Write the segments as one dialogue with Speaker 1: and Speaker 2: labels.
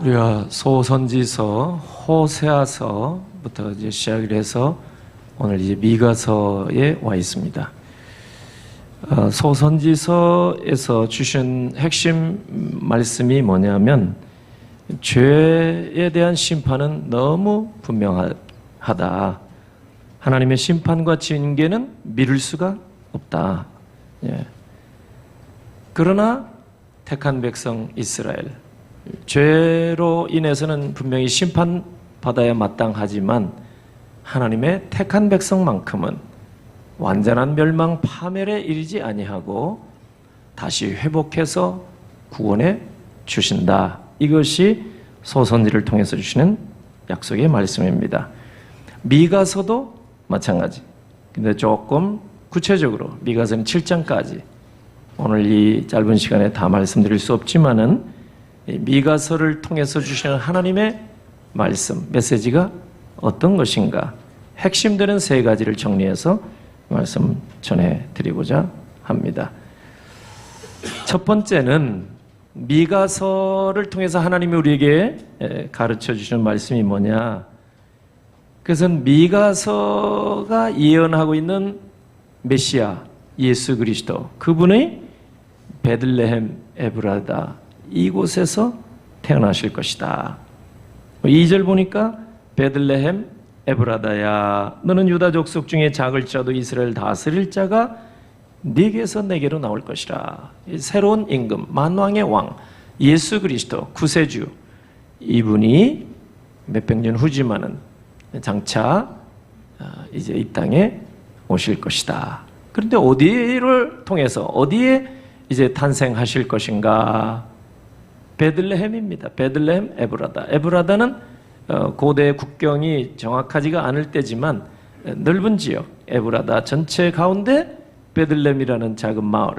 Speaker 1: 우리가 소선지서, 호세아서부터 이제 시작을 해서 오늘 이제 미가서에 와 있습니다. 소선지서에서 주신 핵심 말씀이 뭐냐면 죄에 대한 심판은 너무 분명하다. 하나님의 심판과 징계는 미룰 수가 없다. 예. 그러나 택한 백성 이스라엘, 죄로 인해서는 분명히 심판받아야 마땅하지만 하나님의 택한 백성만큼은 완전한 멸망 파멸에 이르지 아니하고 다시 회복해서 구원해 주신다. 이것이 소선지를 통해서 주시는 약속의 말씀입니다. 미가서도 마찬가지. 근데 조금 구체적으로 미가서는 7장까지 오늘 이 짧은 시간에 다 말씀드릴 수 없지만은 미가서를 통해서 주시는 하나님의 말씀, 메시지가 어떤 것인가 핵심되는 세 가지를 정리해서 말씀 전해드리고자 합니다. 첫 번째는 미가서를 통해서 하나님이 우리에게 가르쳐 주시는 말씀이 뭐냐. 그것은 미가서가 예언하고 있는 메시아 예수 그리스도, 그분의 베들레헴 에브라다 이곳에서 태어나실 것이다. 2절 보니까 베들레헴 에브라다야, 너는 유다 족속 중에 작을 자도 이스라엘 다스릴 자가 네게서 내게로 나올 것이라. 새로운 임금, 만왕의 왕 예수 그리스도 구세주, 이분이 몇백 년 후지만은 장차 이제 이 땅에 오실 것이다. 그런데 어디를 통해서 어디에 이제 탄생하실 것인가? 베들레헴입니다. 베들레헴 에브라다. 에브라다는 고대 국경이 정확하지가 않을 때지만 넓은 지역, 에브라다 전체 가운데 베들레헴이라는 작은 마을.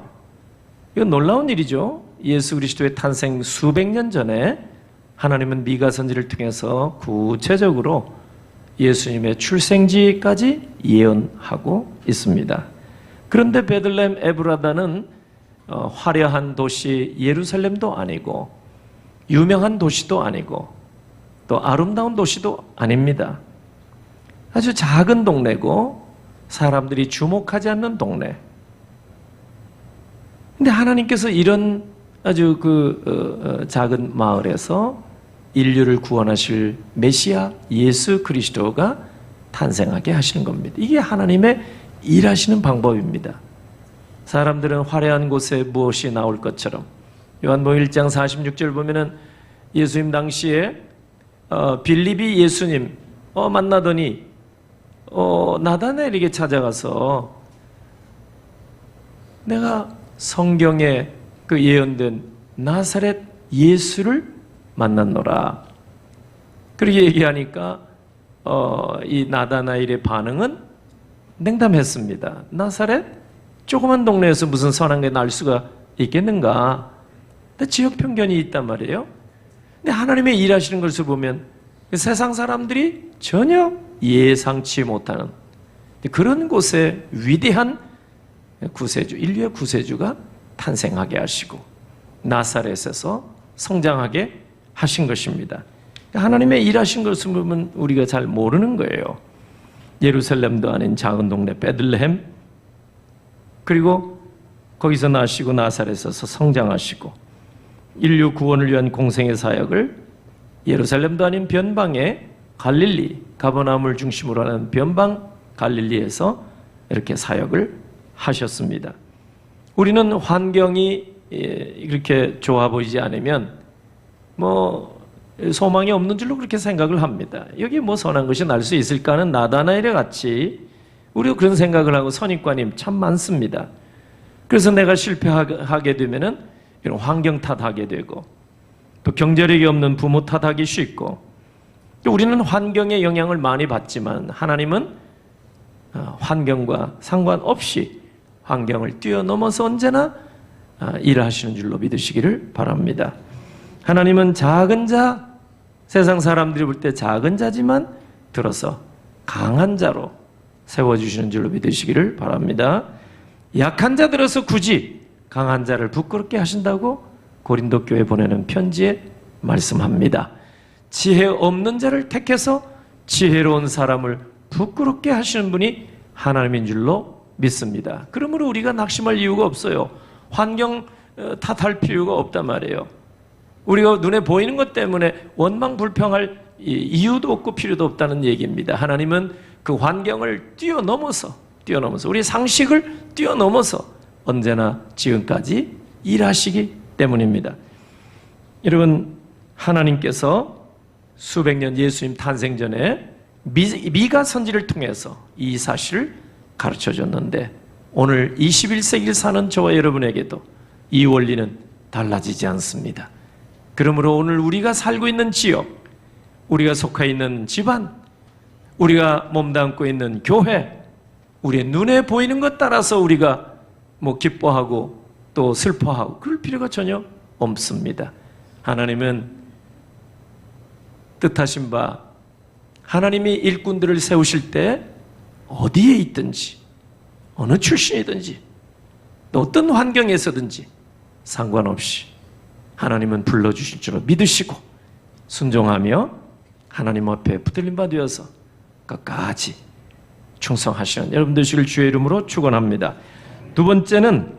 Speaker 1: 이건 놀라운 일이죠. 예수 그리스도의 탄생 수백 년 전에 하나님은 미가 선지를 통해서 구체적으로 예수님의 출생지까지 예언하고 있습니다. 그런데 베들레헴 에브라다는 화려한 도시 예루살렘도 아니고 유명한 도시도 아니고 또 아름다운 도시도 아닙니다. 아주 작은 동네고 사람들이 주목하지 않는 동네. 근데 하나님께서 이런 아주 작은 마을에서 인류를 구원하실 메시아 예수 그리스도가 탄생하게 하시는 겁니다. 이게 하나님의 일하시는 방법입니다. 사람들은 화려한 곳에 무엇이 나올 것처럼, 요한복음 1장 46절 보면은 예수님 당시에 빌립이 예수님 만나더니 나다나엘에게 찾아가서 내가 성경에 그 예언된 나사렛 예수를 만났노라. 그렇게 얘기하니까 이 나다나엘의 반응은 냉담했습니다. 나사렛? 조그만 동네에서 무슨 선한 게 날 수가 있겠는가? 근데 지역 편견이 있단 말이에요. 근데 하나님의 일하시는 것을 보면 세상 사람들이 전혀 예상치 못하는 그런 곳에 위대한 구세주, 인류의 구세주가 탄생하게 하시고 나사렛에서 성장하게 하신 것입니다. 하나님의 일하신 것을 보면 우리가 잘 모르는 거예요. 예루살렘도 아닌 작은 동네 베들레헴, 그리고 거기서 나시고 나사렛에서 성장하시고 인류 구원을 위한 공생의 사역을 예루살렘도 아닌 변방의 갈릴리, 가버나움을 중심으로 하는 변방 갈릴리에서 이렇게 사역을 하셨습니다. 우리는 환경이 이렇게 좋아 보이지 않으면 소망이 없는 줄로 그렇게 생각을 합니다. 여기 선한 것이 날 수 있을까 하는 나다나엘에 같이 우리도 그런 생각을 하고 선입관이 참 많습니다. 그래서 내가 실패하게 되면은 이런 환경 탓하게 되고 또 경제력이 없는 부모 탓하기 쉽고, 또 우리는 환경의 영향을 많이 받지만 하나님은 환경과 상관없이 환경을 뛰어넘어서 언제나 일하시는 줄로 믿으시기를 바랍니다. 하나님은 작은 자, 세상 사람들이 볼 때 작은 자지만 들어서 강한 자로 세워주시는 줄로 믿으시기를 바랍니다. 약한 자 들어서 굳이 강한 자를 부끄럽게 하신다고 고린도 교회 보내는 편지에 말씀합니다. 지혜 없는 자를 택해서 지혜로운 사람을 부끄럽게 하시는 분이 하나님인 줄로 믿습니다. 그러므로 우리가 낙심할 이유가 없어요. 환경 탓할 필요가 없단 말이에요. 우리가 눈에 보이는 것 때문에 원망불평할 이유도 없고 필요도 없다는 얘기입니다. 하나님은 그 환경을 뛰어넘어서 우리 상식을 뛰어넘어서 언제나 지금까지 일하시기 때문입니다. 여러분, 하나님께서 수백 년 예수님 탄생 전에 미가 선지를 통해서 이 사실을 가르쳐 줬는데 오늘 21세기를 사는 저와 여러분에게도 이 원리는 달라지지 않습니다. 그러므로 오늘 우리가 살고 있는 지역, 우리가 속해 있는 집안, 우리가 몸담고 있는 교회, 우리의 눈에 보이는 것 따라서 우리가 기뻐하고 또 슬퍼하고 그럴 필요가 전혀 없습니다. 하나님은 뜻하신 바 하나님이 일꾼들을 세우실 때 어디에 있든지 어느 출신이든지 또 어떤 환경에서든지 상관없이 하나님은 불러주실 줄로 믿으시고 순종하며 하나님 앞에 붙들림 받으어서 끝까지 충성하시는 여러분 되시길 주의 이름으로 축원합니다. 두 번째는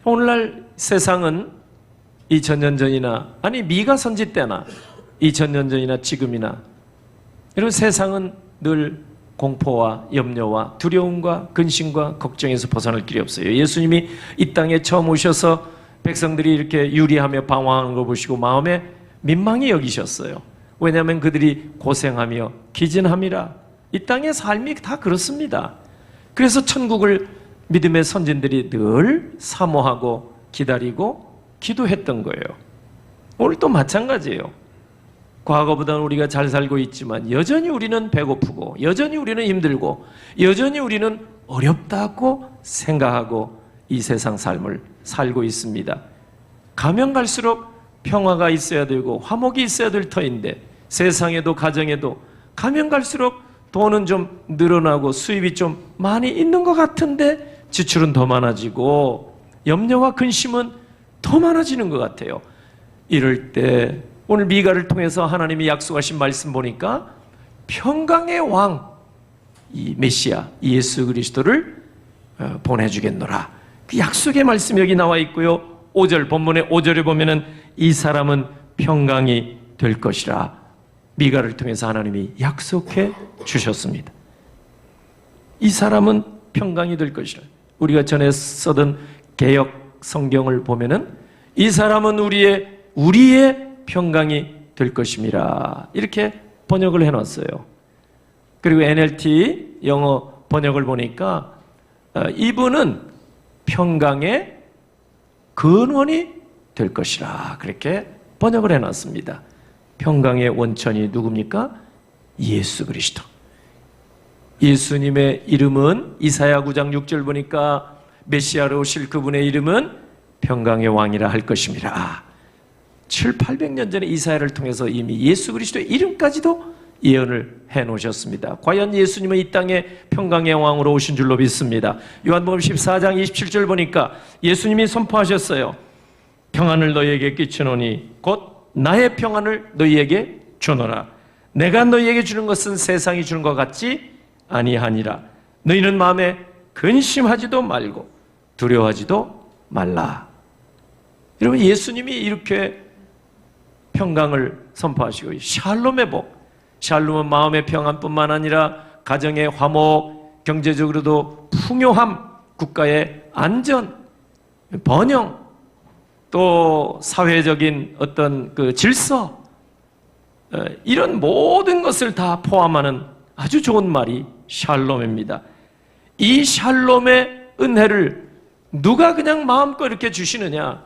Speaker 1: 오늘날 세상은 2000년 전이나 미가 선지 때나 2000년 전이나 지금이나 여러분 세상은 늘 공포와 염려와 두려움과 근심과 걱정에서 벗어날 길이 없어요. 예수님이 이 땅에 처음 오셔서 백성들이 이렇게 유리하며 방황하는 걸 보시고 마음에 민망히 여기셨어요. 왜냐하면 그들이 고생하며 기진함이라 이 땅의 삶이 다 그렇습니다. 그래서 천국을 믿음의 선진들이 늘 사모하고 기다리고 기도했던 거예요. 오늘도 마찬가지예요. 과거보다는 우리가 잘 살고 있지만 여전히 우리는 배고프고 여전히 우리는 힘들고 여전히 우리는 어렵다고 생각하고 이 세상 삶을 살고 있습니다. 가면 갈수록 평화가 있어야 되고 화목이 있어야 될 터인데 세상에도 가정에도 가면 갈수록 돈은 좀 늘어나고 수입이 좀 많이 있는 것 같은데 지출은 더 많아지고 염려와 근심은 더 많아지는 것 같아요. 이럴 때 오늘 미가를 통해서 하나님이 약속하신 말씀 보니까 평강의 왕, 이 메시아, 예수 그리스도를 보내주겠노라. 그 약속의 말씀이 여기 나와 있고요. 5절, 본문의 5절에 보면은 이 사람은 평강이 될 것이라 미가를 통해서 하나님이 약속해 주셨습니다. 이 사람은 평강이 될 것이라. 우리가 전에 쓰던 개역 성경을 보면은 이 사람은 우리의 평강이 될 것임이라 이렇게 번역을 해놨어요. 그리고 NLT 영어 번역을 보니까 이분은 평강의 근원이 될 것이라 그렇게 번역을 해놨습니다. 평강의 원천이 누굽니까? 예수 그리스도. 예수님의 이름은 이사야 9장 6절 보니까 메시아로 오실 그분의 이름은 평강의 왕이라 할 것임이라. 700~800년 전에 이사야를 통해서 이미 예수 그리스도의 이름까지도 예언을 해놓으셨습니다. 과연 예수님은 이 땅에 평강의 왕으로 오신 줄로 믿습니다. 요한복음 14장 27절 보니까 예수님이 선포하셨어요. 평안을 너희에게 끼치노니 곧 나의 평안을 너희에게 주노라. 내가 너희에게 주는 것은 세상이 주는 것 같지 아니하니라. 너희는 마음에 근심하지도 말고 두려워하지도 말라. 여러분, 예수님이 이렇게 평강을 선포하시고 샬롬의 복, 샬롬은 마음의 평안뿐만 아니라 가정의 화목, 경제적으로도 풍요함, 국가의 안전, 번영, 또 사회적인 어떤 그 질서, 이런 모든 것을 다 포함하는 아주 좋은 말이 샬롬입니다. 이 샬롬의 은혜를 누가 그냥 마음껏 이렇게 주시느냐?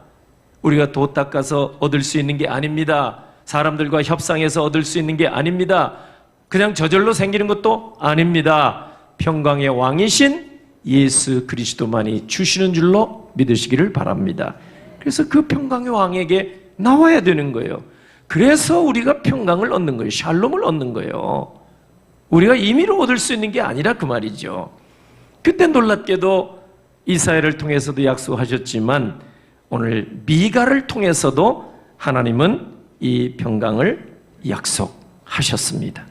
Speaker 1: 우리가 도 닦아서 얻을 수 있는 게 아닙니다. 사람들과 협상해서 얻을 수 있는 게 아닙니다. 그냥 저절로 생기는 것도 아닙니다. 평강의 왕이신 예수 그리스도만이 주시는 줄로 믿으시기를 바랍니다. 그래서 그 평강의 왕에게 나와야 되는 거예요. 그래서 우리가 평강을 얻는 거예요. 샬롬을 얻는 거예요. 우리가 임의로 얻을 수 있는 게 아니라 그 말이죠. 그때 놀랍게도 이사야를 통해서도 약속하셨지만 오늘 미가를 통해서도 하나님은 이 평강을 약속하셨습니다.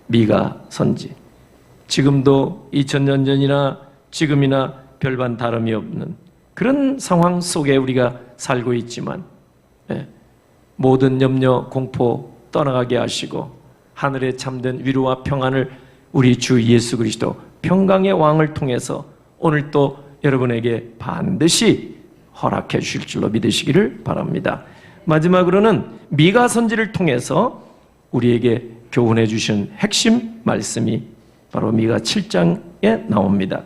Speaker 1: 미가 선지. 지금도 2000년 전이나 지금이나 별반 다름이 없는 그런 상황 속에 우리가 살고 있지만 모든 염려, 공포 떠나가게 하시고 하늘에 참된 위로와 평안을 우리 주 예수 그리스도 평강의 왕을 통해서 오늘 또 여러분에게 반드시 허락해 주실 줄로 믿으시기를 바랍니다. 마지막으로는 미가 선지를 통해서 우리에게 교훈해 주신 핵심 말씀이 바로 미가 7장에 나옵니다.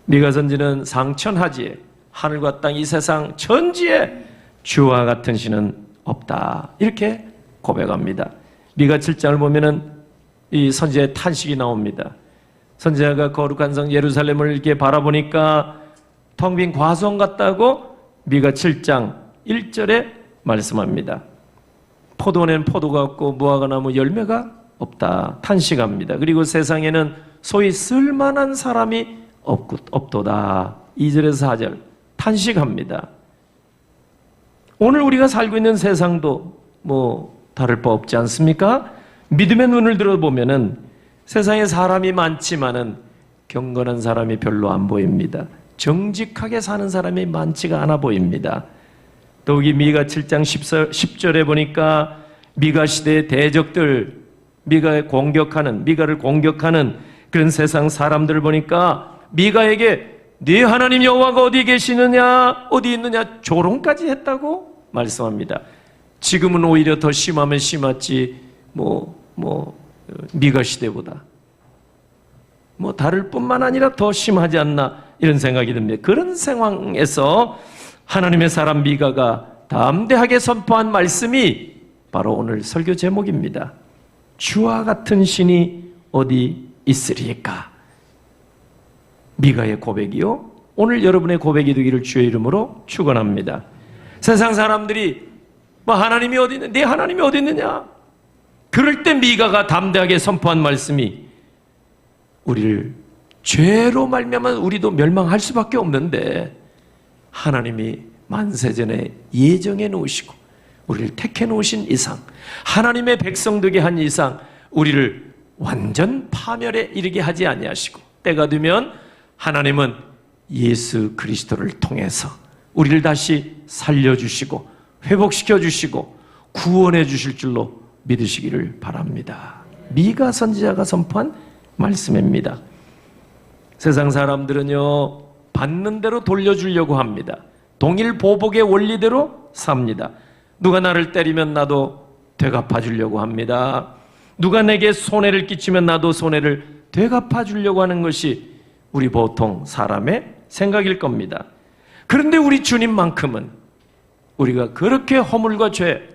Speaker 1: 미가 선지는 상천하지에 하늘과 땅 이 세상 천지에 주와 같은 신은 없다 이렇게 고백합니다. 미가 7장을 보면은 이 선지자의 탄식이 나옵니다. 선지자가 거룩한 성 예루살렘을 이렇게 바라보니까 텅 빈 과수원 같다고 미가 7장 1절에 말씀합니다. 포도원에는 포도가 없고 무화과 나무 열매가 없다 탄식합니다. 그리고 세상에는 소위 쓸만한 사람이 없도다 2절에서 4절 탄식합니다. 오늘 우리가 살고 있는 세상도 뭐 다를 바 없지 않습니까? 믿음의 눈을 들어보면은 세상에 사람이 많지만은 경건한 사람이 별로 안 보입니다. 정직하게 사는 사람이 많지가 않아 보입니다. 더욱이 미가 7장 10절에 보니까 미가 시대의 대적들, 미가를 공격하는 그런 세상 사람들을 보니까 미가에게 네 하나님 여호와가 어디 계시느냐, 어디 있느냐 조롱까지 했다고 말씀합니다. 지금은 오히려 더 심하면 심했지 미가 시대보다 다를 뿐만 아니라 더 심하지 않나 이런 생각이 듭니다. 그런 상황에서 하나님의 사람 미가가 담대하게 선포한 말씀이 바로 오늘 설교 제목입니다. 주와 같은 신이 어디 있으리까? 미가의 고백이요, 오늘 여러분의 고백이 되기를 주의 이름으로 축원합니다. 세상 사람들이 하나님이 어디 있느냐, 네 하나님이 어디 있느냐, 그럴 때 미가가 담대하게 선포한 말씀이 우리를 죄로 말미암아 우리도 멸망할 수밖에 없는데 하나님이 만세전에 예정해 놓으시고 우리를 택해 놓으신 이상, 하나님의 백성 되게 한 이상 우리를 완전 파멸에 이르게 하지 아니하시고 때가 되면 하나님은 예수 그리스도를 통해서 우리를 다시 살려주시고 회복시켜 주시고 구원해 주실 줄로 믿으시기를 바랍니다. 미가 선지자가 선포한 말씀입니다. 세상 사람들은요, 받는 대로 돌려주려고 합니다. 동일 보복의 원리대로 삽니다. 누가 나를 때리면 나도 되갚아 주려고 합니다. 누가 내게 손해를 끼치면 나도 손해를 되갚아 주려고 하는 것이 우리 보통 사람의 생각일 겁니다. 그런데 우리 주님만큼은 우리가 그렇게 허물과 죄,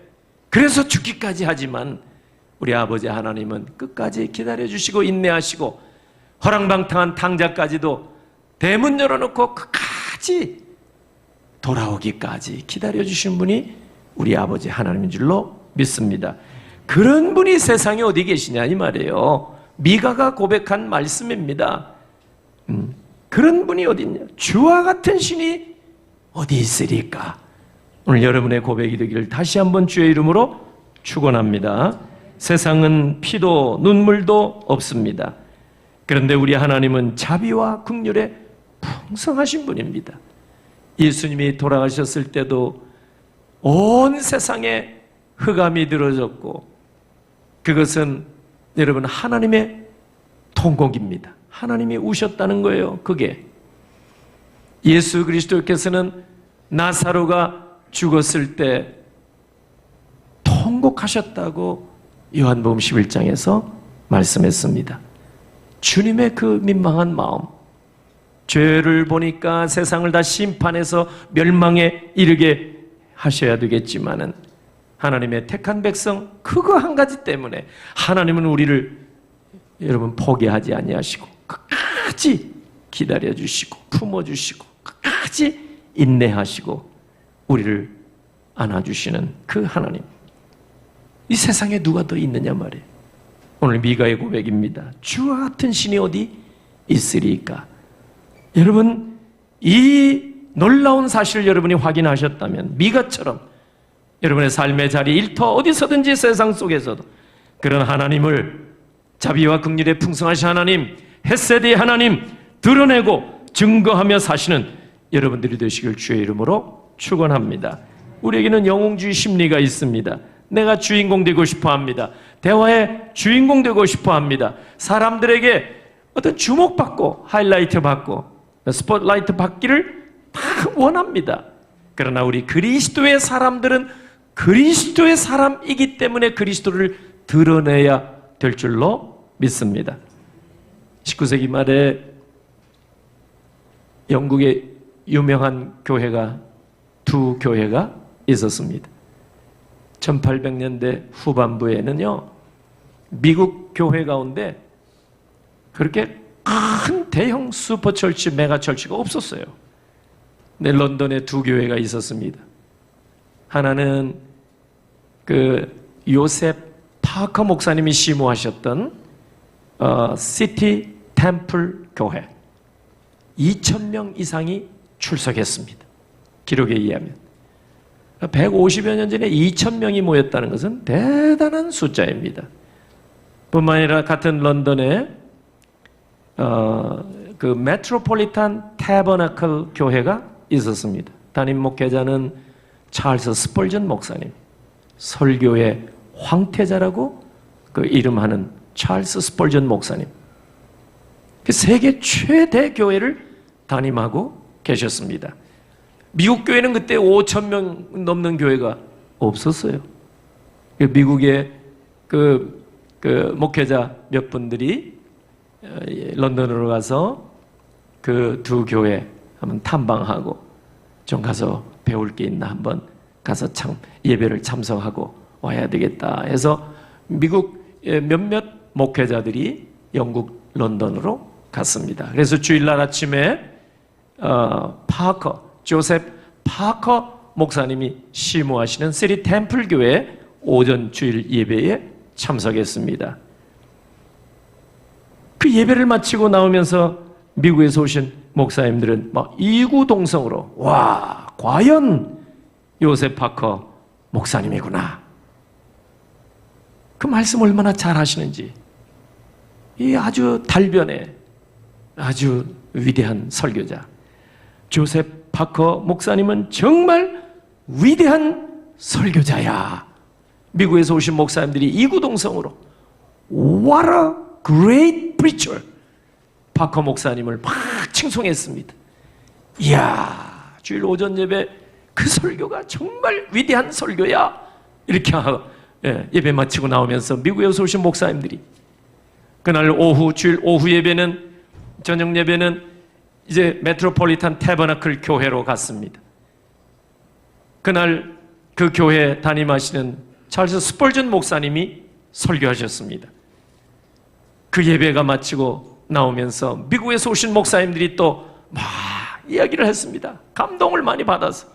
Speaker 1: 그래서 죽기까지 하지만 우리 아버지 하나님은 끝까지 기다려주시고 인내하시고 허랑방탕한 탕자까지도 대문 열어놓고 끝까지 돌아오기까지 기다려주신 분이 우리 아버지 하나님인 줄로 믿습니다. 그런 분이 세상에 어디 계시냐 이 말이에요. 미가가 고백한 말씀입니다. 그런 분이 어디 있냐, 주와 같은 신이 어디 있으리까? 오늘 여러분의 고백이 되기를 다시 한번 주의 이름으로 축원합니다. 세상은 피도 눈물도 없습니다. 그런데 우리 하나님은 자비와 긍휼에 풍성하신 분입니다. 예수님이 돌아가셨을 때도 온 세상에 흑암이 들어졌고 그것은 여러분 하나님의 통곡입니다. 하나님이 우셨다는 거예요. 그게 예수 그리스도께서는 나사로가 죽었을 때 통곡하셨다고 요한복음 11장에서 말씀했습니다. 주님의 그 민망한 마음, 죄를 보니까 세상을 다 심판해서 멸망에 이르게 하셔야 되겠지만은 하나님의 택한 백성 그거 한 가지 때문에 하나님은 우리를 여러분 포기하지 아니하시고 끝까지 기다려주시고 품어주시고 끝까지 인내하시고 우리를 안아주시는 그 하나님, 이 세상에 누가 더 있느냐 말이에요. 오늘 미가의 고백입니다. 주와 같은 신이 어디 있으리까? 여러분, 이 놀라운 사실을 여러분이 확인하셨다면 미가처럼 여러분의 삶의 자리 일터 어디서든지 세상 속에서도 그런 하나님을, 자비와 긍휼의 풍성하신 하나님, 헤세드의 하나님 드러내고 증거하며 사시는 여러분들이 되시길 주의 이름으로 축원합니다. 우리에게는 영웅주의 심리가 있습니다. 내가 주인공 되고 싶어 합니다. 대화의 주인공 되고 싶어 합니다. 사람들에게 어떤 주목받고 하이라이트 받고 스포트라이트 받기를 다 원합니다. 그러나 우리 그리스도의 사람들은 그리스도의 사람이기 때문에 그리스도를 드러내야 될 줄로 믿습니다. 19세기 말에 영국의 유명한 교회가 두 교회가 있었습니다. 1800년대 후반부에는요, 미국 교회 가운데 그렇게 큰 대형 슈퍼철치, 메가철치가 없었어요. 근데 런던에 두 교회가 있었습니다. 하나는 그 요셉 파커 목사님이 심호하셨던 시티 템플 교회, 2,000명 이상이 출석했습니다. 기록에 의하면 150여 년 전에 2,000명이 모였다는 것은 대단한 숫자입니다. 뿐만 아니라 같은 런던에 그 메트로폴리탄 태버나클 교회가 있었습니다. 담임 목회자는 찰스 스펄전 목사님, 설교의 황태자라고 그 이름하는 찰스 스펄전 목사님, 그 세계 최대 교회를 담임하고 계셨습니다. 미국 교회는 그때 5,000명 넘는 교회가 없었어요. 미국의 그 목회자 몇 분들이 런던으로 가서 그 두 교회 한번 탐방하고 좀 가서 배울 게 있나 한번 가서 참 예배를 참석하고 와야 되겠다 해서 미국 몇몇 목회자들이 영국 런던으로 갔습니다. 그래서 주일날 아침에 조셉 파커 목사님이 심호하시는 시티 템플 교회 오전 주일 예배에 참석했습니다. 그 예배를 마치고 나오면서 미국에서 오신 목사님들은 막 이구동성으로, 와, 과연 요셉 파커 목사님이구나. 그 말씀 얼마나 잘 하시는지. 이 아주 달변의 아주 위대한 설교자 조셉 파커 목사님은 정말 위대한 설교자야. 미국에서 오신 목사님들이 이구동성으로 What a great preacher, 파커 목사님을 막 칭송했습니다. 이야, 주일 오전 예배 그 설교가 정말 위대한 설교야. 이렇게 하고 예배 마치고 나오면서 미국에서 오신 목사님들이 그날 오후, 주일 오후 예배는, 저녁 예배는 이제 메트로폴리탄 태버나클 교회로 갔습니다. 그날 그 교회 담임하시는 찰스 스펄전 목사님이 설교하셨습니다. 그 예배가 마치고 나오면서 미국에서 오신 목사님들이 또 막 이야기를 했습니다. 감동을 많이 받아서.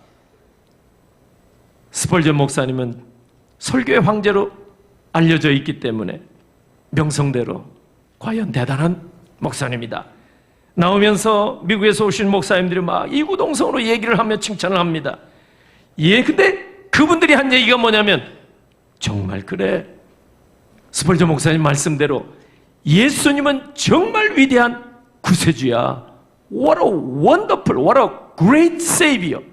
Speaker 1: 스펄전 목사님은 설교의 황제로 알려져 있기 때문에 명성대로 과연 대단한 목사님이다. 나오면서 미국에서 오신 목사님들이 막 이구동성으로 얘기를 하며 칭찬을 합니다. 예, 근데 그분들이 한 얘기가 뭐냐면, 정말 그래, 스펄전 목사님 말씀대로 예수님은 정말 위대한 구세주야. What a wonderful, what a great savior.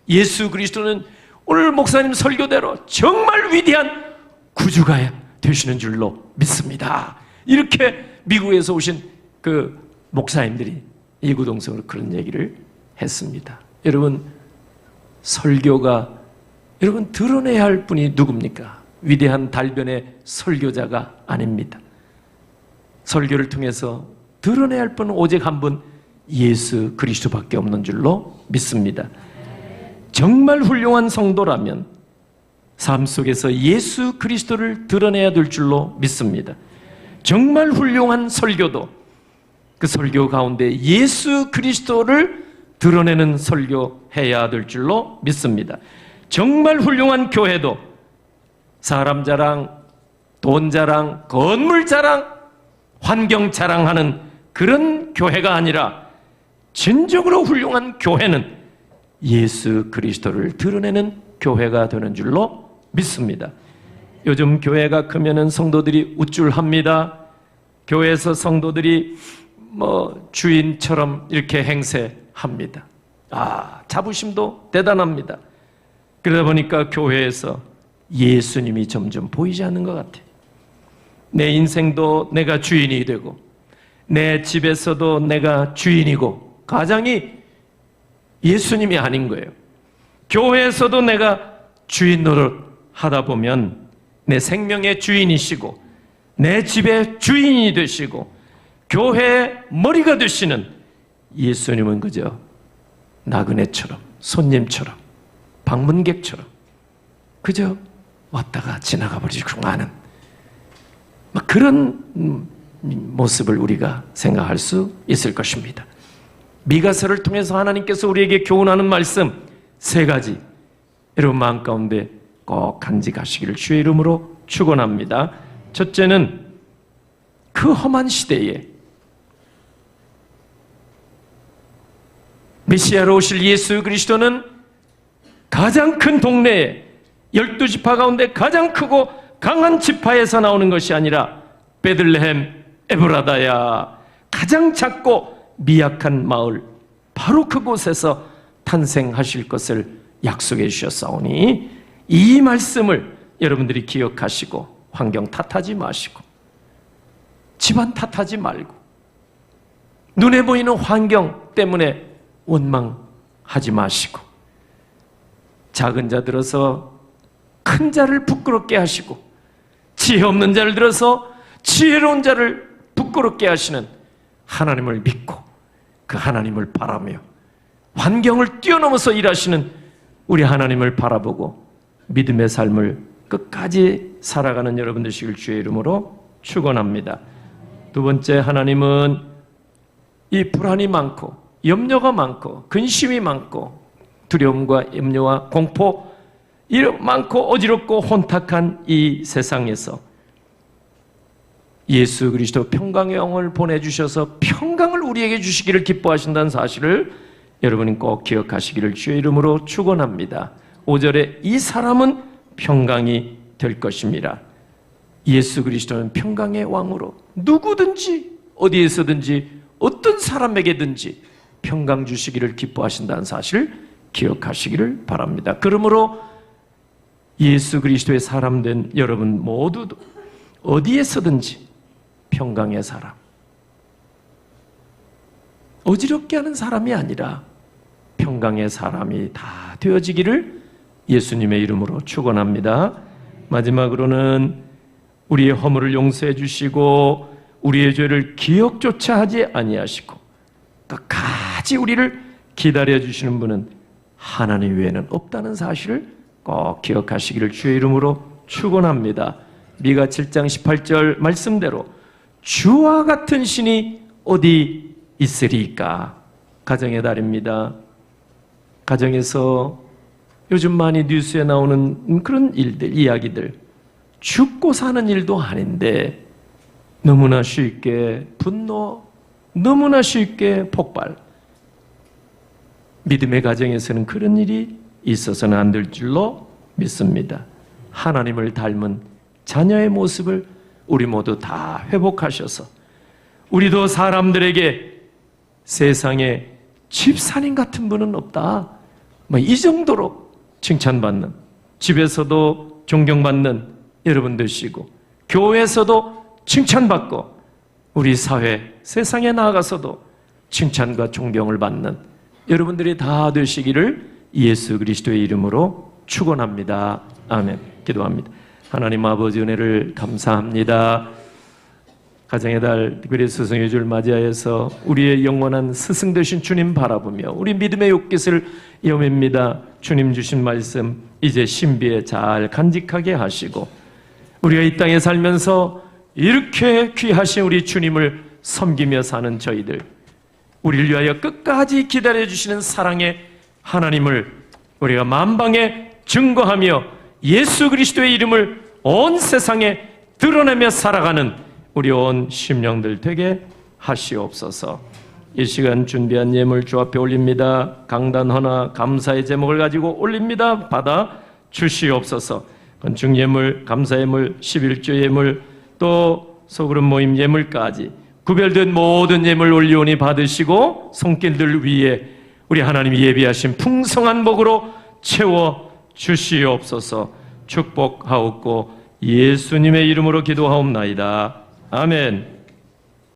Speaker 1: 예수 그리스도는 오늘 목사님 설교대로 정말 위대한 구주가 되시는 줄로 믿습니다. 이렇게 미국에서 오신 그 목사님들이 이구동성으로 그런 얘기를 했습니다. 여러분, 설교가 여러분 드러내야 할 분이 누굽니까? 위대한 달변의 설교자가 아닙니다. 설교를 통해서 드러내야 할 분은 오직 한 분, 예수 그리스도밖에 없는 줄로 믿습니다. 정말 훌륭한 성도라면 삶 속에서 예수 그리스도를 드러내야 될 줄로 믿습니다. 정말 훌륭한 설교도 그 설교 가운데 예수 그리스도를 드러내는 설교해야 될 줄로 믿습니다. 정말 훌륭한 교회도 사람 자랑, 돈 자랑, 건물 자랑, 환경 자랑하는 그런 교회가 아니라 진정으로 훌륭한 교회는 예수 그리스도를 드러내는 교회가 되는 줄로 믿습니다. 요즘 교회가 크면은 성도들이 우쭐합니다. 교회에서 성도들이 주인처럼 이렇게 행세합니다. 자부심도 대단합니다. 그러다 보니까 교회에서 예수님이 점점 보이지 않는 것 같아요. 내 인생도 내가 주인이 되고 내 집에서도 내가 주인이고 가장이 예수님이 아닌 거예요. 교회에서도 내가 주인 노릇 하다 보면 내 생명의 주인이시고 내 집의 주인이 되시고 교회의 머리가 되시는 예수님은 그저 나그네처럼 손님처럼 방문객처럼 그저 왔다가 지나가 버리고 마는 그런 모습을 우리가 생각할 수 있을 것입니다. 미가서를 통해서 하나님께서 우리에게 교훈하는 말씀 3가지 여러분 마음 가운데 꼭 간직하시기를 주의 이름으로 축원합니다. 첫째는 그 험한 시대에 메시아로 오실 예수 그리스도는 가장 큰 동네에 12지파 가운데 가장 크고 강한 지파에서 나오는 것이 아니라 베들레헴 에브라다야 가장 작고 미약한 마을 바로 그곳에서 탄생하실 것을 약속해 주셨사오니 이 말씀을 여러분들이 기억하시고 환경 탓하지 마시고 집안 탓하지 말고 눈에 보이는 환경 때문에 원망하지 마시고 작은 자 들어서 큰 자를 부끄럽게 하시고 지혜 없는 자를 들어서 지혜로운 자를 부끄럽게 하시는 하나님을 믿고 그 하나님을 바라며 환경을 뛰어넘어서 일하시는 우리 하나님을 바라보고 믿음의 삶을 끝까지 살아가는 여러분 되시길 주의 이름으로 축원합니다. 두 번째, 하나님은 이 불안이 많고 염려가 많고 근심이 많고 두려움과 염려와 공포 많고 어지럽고 혼탁한 이 세상에서 예수 그리스도 평강의 영을 보내주셔서 평강을 우리에게 주시기를 기뻐하신다는 사실을 여러분이 꼭 기억하시기를 주의 이름으로 축원합니다. 5절에 이 사람은 평강이 될 것입니다. 예수 그리스도는 평강의 왕으로 누구든지 어디에서든지 어떤 사람에게든지 평강 주시기를 기뻐하신다는 사실을 기억하시기를 바랍니다. 그러므로 예수 그리스도의 사람 된 여러분 모두도 어디에서든지 평강의 사람, 어지럽게 하는 사람이 아니라 평강의 사람이 다 되어지기를 예수님의 이름으로 축원합니다. 마지막으로는 우리의 허물을 용서해 주시고 우리의 죄를 기억조차 하지 아니하시고 끝까지 우리를 기다려 주시는 분은 하나님 외에는 없다는 사실을 꼭 기억하시기를 주의 이름으로 축원합니다. 미가 7장 18절 말씀대로 주와 같은 신이 어디 있으리까? 가정의 달입니다. 가정에서 요즘 많이 뉴스에 나오는 그런 일들, 이야기들, 죽고 사는 일도 아닌데 너무나 쉽게 분노, 너무나 쉽게 폭발. 믿음의 가정에서는 그런 일이 있어서는 안 될 줄로 믿습니다. 하나님을 닮은 자녀의 모습을 우리 모두 다 회복하셔서 우리도 사람들에게 세상에 집사님 같은 분은 없다, 이 정도로 칭찬받는, 집에서도 존경받는 여러분 되시고 교회에서도 칭찬받고 우리 사회 세상에 나아가서도 칭찬과 존경을 받는 여러분들이 다 되시기를 예수 그리스도의 이름으로 축원합니다. 아멘. 기도합니다. 하나님 아버지 은혜를 감사합니다. 가정의 달 특별히 스승의 줄 맞이하여서 우리의 영원한 스승 되신 주님 바라보며 우리 믿음의 욕깃을 여밉니다. 주님 주신 말씀 이제 신비에 잘 간직하게 하시고 우리가 이 땅에 살면서 이렇게 귀하신 우리 주님을 섬기며 사는 저희들, 우리를 위하여 끝까지 기다려주시는 사랑의 하나님을 우리가 만방에 증거하며 예수 그리스도의 이름을 온 세상에 드러내며 살아가는 우리 온 심령들 되게 하시옵소서. 이 시간 준비한 예물 주 앞에 올립니다. 강단 하나 감사의 제목을 가지고 올립니다. 받아 주시옵소서. 건축 예물, 감사 예물, 11조 예물, 또 소그룹 모임 예물까지 구별된 모든 예물 올리오니 받으시고 손길들 위에 우리 하나님이 예비하신 풍성한 복으로 채워 주시옵소서. 축복하옵고 예수님의 이름으로 기도하옵나이다. 아멘.